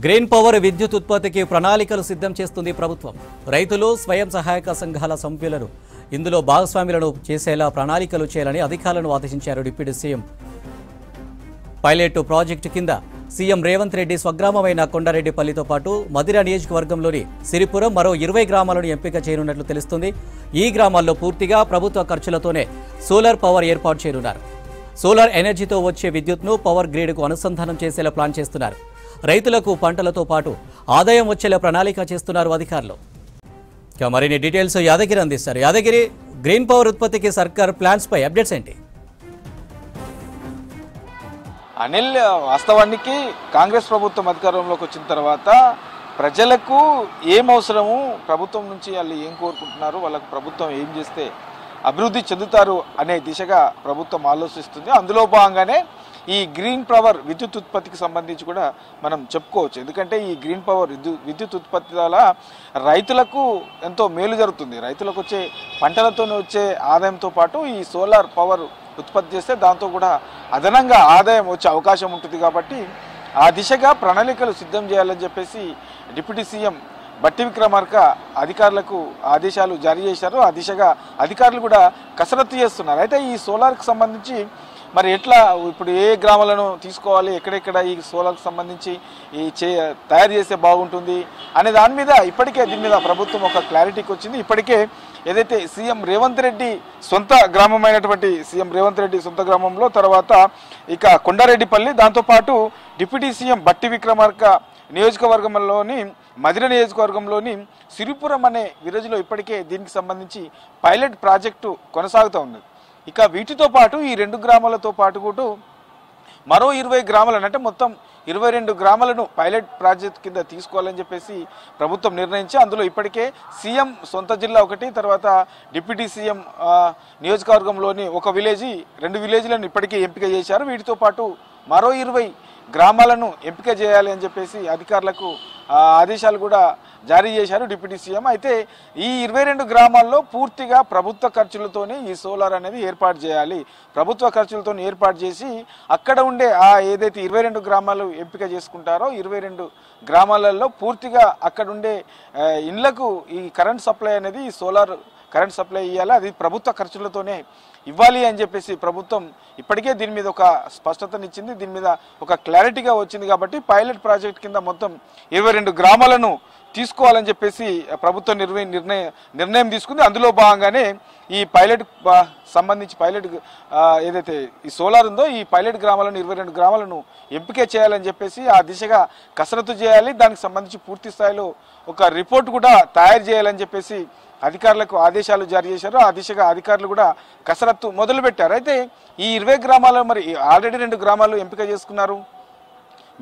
Green power విద్యుత్ ఉత్పత్తికి ప్రణాళికలు సిద్ధం చేస్తుంది ప్రభుత్వం. రైతులు, స్వయం సహాయక సంఘాల సభ్యులను ఇందులో భాగస్వాములను చేసేలా ప్రణాళికలు చేయాలని అధికారులను ఆదేశించారు డిప్యూటీ సీఎం. పైలట్ ప్రాజెక్టు కింద సీఎం రేవంత్ రెడ్డి స్వగ్రామమైన కొండారెడ్డిపల్లితో పాటు మదిర నియోజకవర్గంలోని సిరిపురం మరో 20 గ్రామాలను ఎంపిక చేయనున్నట్లు తెలుస్తుంది. ఈ గ్రామాల్లో పూర్తిగా ప్రభుత్వ ఖర్చులతోనే సోలార్ పవర్ ఏర్పాటు చేయనున్నారు. సోలార్ ఎనర్జీతో వచ్చే విద్యుత్ను పవర్ గ్రిడ్కు అనుసంధానం చేసేలా ప్లాన్ చేస్తున్నారు. రైతులకు పంటలతో పాటు ఆదాయం వచ్చేలా ప్రణాళిక చేస్తున్నారు అధికారులు. మరిన్ని డీటెయిల్స్ యాదగిరి అందిస్తారు. యాదగిరి, గ్రీన్ పవర్ ఉత్పత్తికి సర్కార్ ప్లాన్స్ పై అప్డేట్స్ ఏంటి? అనిల్, వాస్తవానికి కాంగ్రెస్ ప్రభుత్వం అధికారంలోకి వచ్చిన తర్వాత ప్రజలకు ఏం అవసరము, ప్రభుత్వం నుంచి వాళ్ళు ఏం కోరుకుంటున్నారు, వాళ్ళకు ప్రభుత్వం ఏం చేస్తే అభివృద్ధి చెందుతారు అనే దిశగా ప్రభుత్వం ఆలోచిస్తుంది. అందులో భాగంగానే ఈ గ్రీన్ పవర్ విద్యుత్ ఉత్పత్తికి సంబంధించి కూడా మనం చెప్పుకోవచ్చు. ఎందుకంటే ఈ గ్రీన్ పవర్ విద్యుత్ ఉత్పత్తి వల్ల రైతులకు ఎంతో మేలు జరుగుతుంది. రైతులకు వచ్చే పంటలతో వచ్చే ఆదాయంతో పాటు ఈ సోలార్ పవర్ ఉత్పత్తి చేస్తే దాంతో కూడా అదనంగా ఆదాయం వచ్చే అవకాశం ఉంటుంది. కాబట్టి ఆ దిశగా ప్రణాళికలు సిద్ధం చేయాలని చెప్పేసి డిప్యూటీ సీఎం బట్టి విక్రమార్క అధికారులకు ఆదేశాలు జారీ చేశారు. ఆ దిశగా అధికారులు కూడా కసరత్తు చేస్తున్నారు. అయితే ఈ సోలార్కి సంబంధించి మరి ఎట్లా ఇప్పుడు ఏ గ్రామాలను తీసుకోవాలి, ఎక్కడెక్కడ ఈ సోలార్కి సంబంధించి తయారు చేస్తే బాగుంటుంది అనే దాని మీద ఇప్పటికే దీని మీద ప్రభుత్వం ఒక క్లారిటీకి వచ్చింది. ఇప్పటికే ఏదైతే సీఎం రేవంత్ రెడ్డి సొంత గ్రామమైనటువంటి సీఎం రేవంత్ రెడ్డి సొంత గ్రామంలో, తర్వాత ఇక కొండారెడ్డిపల్లి, దాంతోపాటు డిప్యూటీ సీఎం బట్టి విక్రమార్క నియోజకవర్గంలోని మదిర నియోజకవర్గంలోని సిరిపురం అనే విలేజ్లో ఇప్పటికే దీనికి సంబంధించి పైలట్ ప్రాజెక్టు కొనసాగుతూ ఉంది. ఇక వీటితో పాటు ఈ 2 గ్రామాలతో పాటు కూడా మరో 20 గ్రామాలను, అంటే మొత్తం 22 గ్రామాలను పైలట్ ప్రాజెక్ట్ కింద తీసుకోవాలని చెప్పేసి ప్రభుత్వం నిర్ణయించి అందులో ఇప్పటికే సీఎం సొంత జిల్లా ఒకటి, తర్వాత డిప్యూటీ సీఎం నియోజకవర్గంలోని ఒక విలేజ్, 2 విలేజ్లను ఇప్పటికే ఎంపిక చేశారు. వీటితో పాటు మరో 20 గ్రామాలను ఎంపిక చేయాలి అని చెప్పేసి అధికారులకు ఆదేశాలు కూడా జారీ చేశారు డిప్యూటీ సీఎం. అయితే ఈ 22 గ్రామాల్లో పూర్తిగా ప్రభుత్వ ఖర్చులతోనే ఈ సోలార్ అనేది ఏర్పాటు చేయాలి. ప్రభుత్వ ఖర్చులతో ఏర్పాటు చేసి అక్కడ ఉండే ఏదైతే 22 గ్రామాలు ఎంపిక చేసుకుంటారో 22 గ్రామాలలో పూర్తిగా అక్కడ ఉండే ఇండ్లకు ఈ కరెంట్ సప్లై అనేది ఈ సోలార్ కరెంట్ సప్లై ఇవ్వాలి. అది ప్రభుత్వ ఖర్చులతోనే ఇవ్వాలి అని చెప్పేసి ప్రభుత్వం ఇప్పటికే దీని మీద ఒక స్పష్టతనిచ్చింది. దీని మీద ఒక క్లారిటీగా వచ్చింది. కాబట్టి పైలట్ ప్రాజెక్ట్ కింద మొత్తం 22 గ్రామాలను తీసుకోవాలని చెప్పేసి ప్రభుత్వం నిర్ణయం తీసుకుంది. అందులో భాగంగానే ఈ పైలట్ సంబంధించి పైలట్ ఏదైతే ఈ సోలార్ ఉందో ఈ పైలట్ గ్రామాలను 22 గ్రామాలను ఎంపిక చేయాలని చెప్పేసి ఆ దిశగా కసరత్తు చేయాలి. దానికి సంబంధించి పూర్తి స్థాయిలో ఒక రిపోర్ట్ కూడా తయారు చేయాలని చెప్పేసి అధికారులకు ఆదేశాలు జారీ చేశారు. ఆ దిశగా అధికారులు కూడా కసరత్తు మొదలుపెట్టారు. అయితే ఈ 20 గ్రామాలు మరి ఆల్రెడీ 2 గ్రామాలు ఎంపిక చేసుకున్నారు.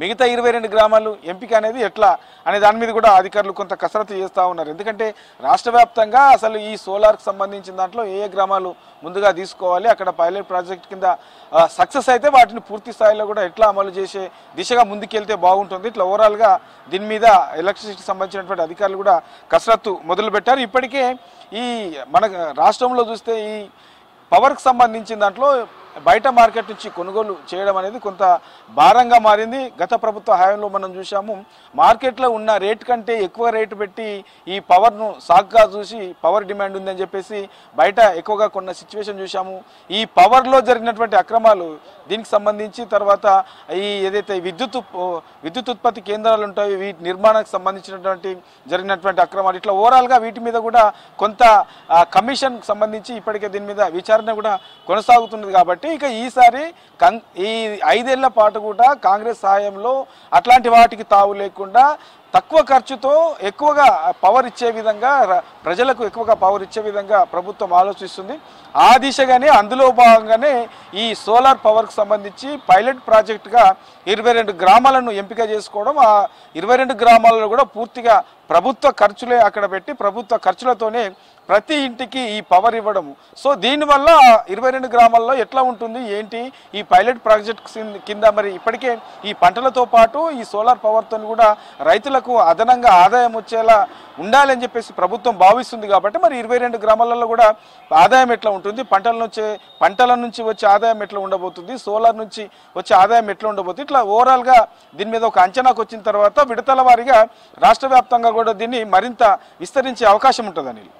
మిగతా 22 గ్రామాలు ఎంపిక అనేది ఎట్లా అనే దాని మీద కూడా అధికారులు కొంత కసరత్తు చేస్తూ ఉన్నారు. ఎందుకంటే రాష్ట్ర వ్యాప్తంగా అసలు ఈ సోలార్కి సంబంధించిన దాంట్లో ఏ గ్రామాలు ముందుగా తీసుకోవాలి, అక్కడ పైలట్ ప్రాజెక్ట్ కింద సక్సెస్ అయితే వాటిని పూర్తి స్థాయిలో కూడా ఎట్లా అమలు చేసే దిశగా ముందుకెళ్తే బాగుంటుంది. ఇట్లా ఓవరాల్గా దీని మీద ఎలక్ట్రిసిటీకి సంబంధించినటువంటి అధికారులు కూడా కసరత్తు మొదలుపెట్టారు. ఇప్పటికే ఈ మన రాష్ట్రంలో చూస్తే ఈ పవర్కి సంబంధించిన దాంట్లో బయట మార్కెట్ నుంచి కొనుగోలు చేయడం అనేది కొంత భారంగా మారింది. గత ప్రభుత్వ హయాంలో మనం చూసాము, మార్కెట్లో ఉన్న రేట్ కంటే ఎక్కువ రేటు పెట్టి ఈ పవర్ను సాగ్గా చూసి పవర్ డిమాండ్ ఉందని చెప్పేసి బయట ఎక్కువగా కొన్న సిచ్యువేషన్ చూసాము. ఈ పవర్లో జరిగినటువంటి అక్రమాలు దీనికి సంబంధించి, తర్వాత ఈ ఏదైతే విద్యుత్ ఉత్పత్తి కేంద్రాలు ఉంటాయో వీటి నిర్మాణానికి సంబంధించినటువంటి జరిగినటువంటి అక్రమాలు, ఇట్లా ఓవరాల్గా వీటి మీద కూడా కొంత కమిషన్ సంబంధించి ఇప్పటికే దీని మీద విచారణ కూడా కొనసాగుతున్నది. కాబట్టి ఇక ఈసారి ఈ 5 ఏళ్ల పాటు కూడా కాంగ్రెస్ సహాయంలో అట్లాంటి వాటికి తావు లేకుండా తక్కువ ఖర్చుతో ఎక్కువగా పవర్ ఇచ్చే విధంగా, ప్రజలకు ఎక్కువగా పవర్ ఇచ్చే విధంగా ప్రభుత్వం ఆలోచిస్తుంది. ఆ దిశగానే అందులో భాగంగానే ఈ సోలార్ పవర్కి సంబంధించి పైలట్ ప్రాజెక్టుగా 22 గ్రామాలను ఎంపిక చేసుకోవడం, ఆ 22 గ్రామాలలో కూడా పూర్తిగా ప్రభుత్వ ఖర్చులే అక్కడ పెట్టి ప్రభుత్వ ఖర్చులతోనే ప్రతి ఇంటికి ఈ పవర్ ఇవ్వడము. సో దీనివల్ల 22 గ్రామాల్లో ఎట్లా ఉంటుంది ఏంటి ఈ పైలట్ ప్రాజెక్ట్ కింద మరి ఇప్పటికే ఈ పంటలతో పాటు ఈ సోలార్ పవర్తో కూడా రైతులకు అదనంగా ఆదాయం వచ్చేలా ఉండాలని చెప్పేసి ప్రభుత్వం భావిస్తుంది. కాబట్టి మరి 22 గ్రామాలలో కూడా ఆదాయం ఎట్లా ఉంటుంది, పంటల నుంచి వచ్చే ఆదాయం ఎట్లా ఉండబోతుంది, సోలార్ నుంచి వచ్చే ఆదాయం ఎట్లా ఉండబోతుంది, ఇట్లా ఓవరాల్గా దీని మీద ఒక అంచనాకు వచ్చిన తర్వాత విడతల వారీగా రాష్ట్ర వ్యాప్తంగా కూడా దీన్ని మరింత విస్తరించే అవకాశం ఉంటుంది అనిల్.